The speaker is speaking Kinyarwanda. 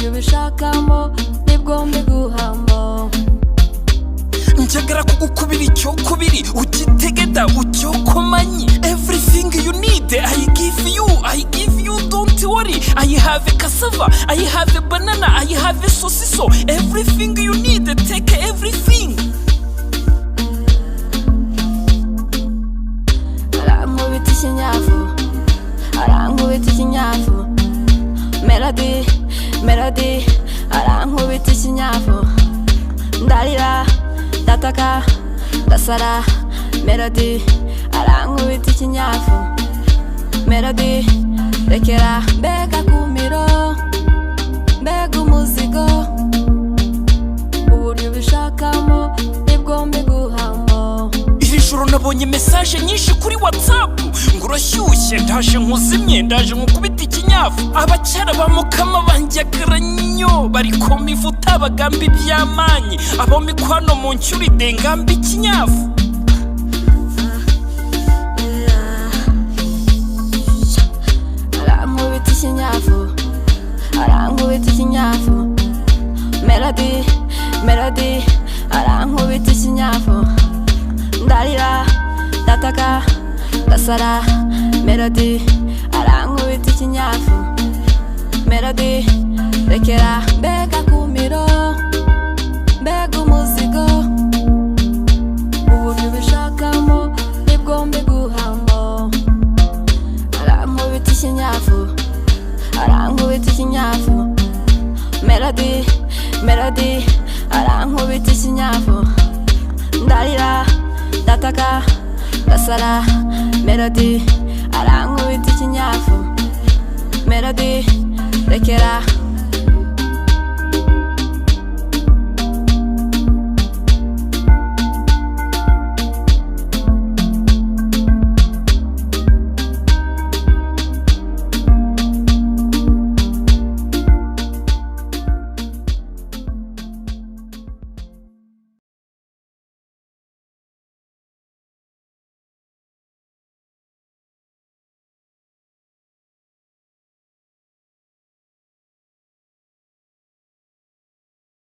ubishakamo nibwo mbiguhamo. Njagara kugukubira icyo kubiri ugitegeda ucyokomanyi. Everything you need I give you, don't worry. I have a cassava, I have a banana, I have a sosiso. Everything you need, take everything. Arankubita ikinyafu, arankubita ikinyafu. Melody, arankubita ikinyafu. Ndarira, ndataka, ndasara. Melody, arankubita ikinyafu. Melody, rekera mbega kumiro, mbega umuzigo. Uburyo ubishakamo nibwo mbiguhamo. Iri joro nabonye message nyinshi kuri WhatsApp ngo urashyushye, ndaje nkuzimye, ndaje nkukubita ikinyafu. Abacyara bamukama banjyagaranyinyo bari komivuta bagamba ibyamanyi. Abo mikwano mu nshyuri dengamba ikinyafu. Arankubita ikinyafu, arankubita ikinyafu. Melody, arankubita ikinyafu. Ndarira, ndataka, ndasara. Melody, arankubita ikinyafu. Melody, rekera mbega kumiro, mbega umuzigo. Uburyo ubishakamo nibwo mbiguhamo. Arankubita ikinyafu, arankubita ikinyafu. Melody, arankubita ikinyafu. Ndarira, ndataka, ndasara. Melody, arankubita ikinyafu. Melody, rekera